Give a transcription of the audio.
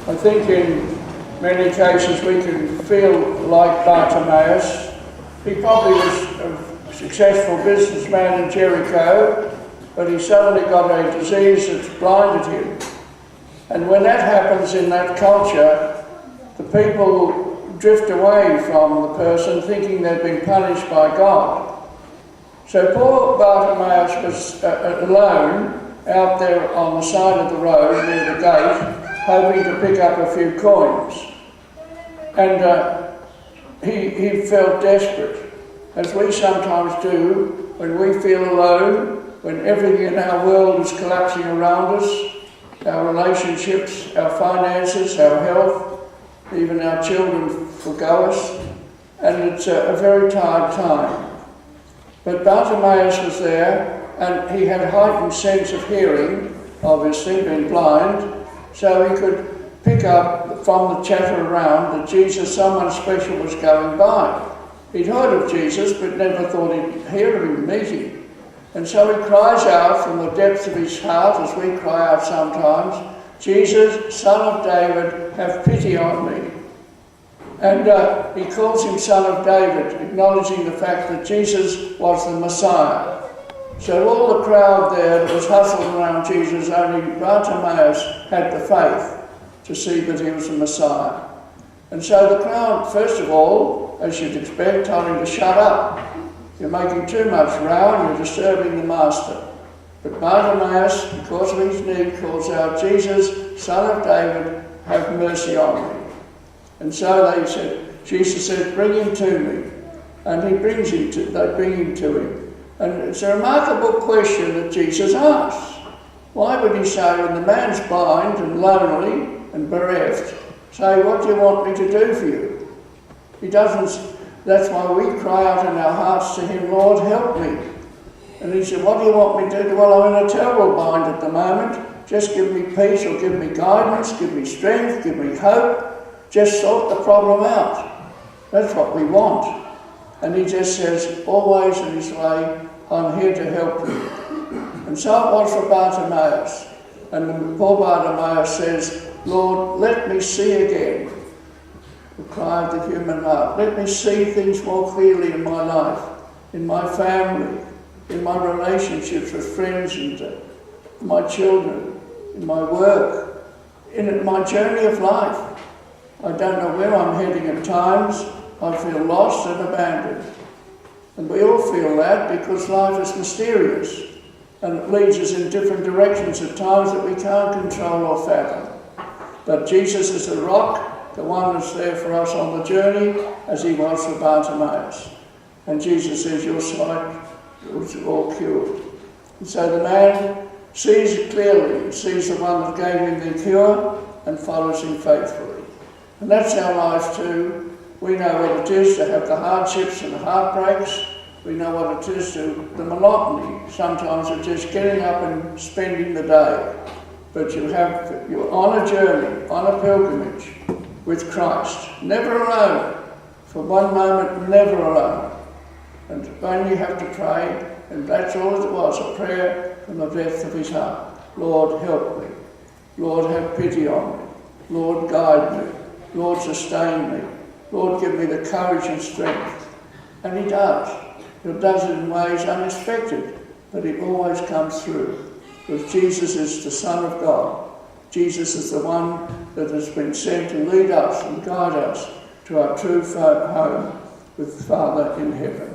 I think in many cases we can feel like Bartimaeus. He probably was a successful businessman in Jericho, but he suddenly got a disease that blinded him. And when that happens in that culture, the people drift away from the person thinking they've been punished by God. So poor Bartimaeus was alone out there on the side of the road near the gate, hoping to pick up a few coins. And he felt desperate, as we sometimes do when we feel alone, when everything in our world is collapsing around us, our relationships, our finances, our health, even our children forgo us, and it's a very tired time. But Bartimaeus was there, and he had a heightened sense of hearing, obviously, being blind, so he could pick up from the chatter around that someone special was going by. He'd heard of Jesus, but never thought he'd hear of him, meet him. And so he cries out from the depths of his heart, as we cry out sometimes, "Jesus, Son of David, have pity on me." And he calls him Son of David, acknowledging the fact that Jesus was the Messiah. So all the crowd there that was hustled around Jesus, only Bartimaeus had the faith to see that he was the Messiah. And so the crowd, first of all, as you'd expect, told him to shut up. "You're making too much row, you're disturbing the master." But Bartimaeus, because of his need, calls out, "Jesus, Son of David, have mercy on me." And so Jesus said, "Bring him to me." And they bring him to him. And it's a remarkable question that Jesus asks. Why would he say, when the man's blind and lonely and bereft, say, "What do you want me to do for you?" He doesn't. That's why we cry out in our hearts to him, "Lord, help me." And he said, "What do you want me to do?" "Well, I'm in a terrible bind at the moment. Just give me peace, or give me guidance, give me strength, give me hope. Just sort the problem out." That's what we want. And he just says, always in his way, "I'm here to help you." And so it was for Bartimaeus. And poor Bartimaeus says, "Lord, let me see again." The cry of the human heart. Let me see things more clearly in my life, in my family, in my relationships with friends and my children, in my work, in my journey of life. I don't know where I'm heading at times. I feel lost and abandoned. And we all feel that because life is mysterious and it leads us in different directions at times that we can't control or fathom. But Jesus is the rock, the one that's there for us on the journey, as he was for Bartimaeus. And Jesus says, "Your sight was all cured." And so the man sees it clearly, sees the one that gave him the cure and follows him faithfully. And that's our life too. We know what it is to have the hardships and the heartbreaks. We know what it is to the monotony, sometimes of just getting up and spending the day. But you're on a journey, on a pilgrimage with Christ, never alone. For one moment, never alone. And only have to pray, and that's all it was, a prayer from the depth of his heart. "Lord, help me. Lord, have pity on me. Lord, guide me. Lord, sustain me. Lord, give me the courage and strength." And he does. He does it in ways unexpected, but he always comes through. Because Jesus is the Son of God. Jesus is the one that has been sent to lead us and guide us to our true home with the Father in heaven.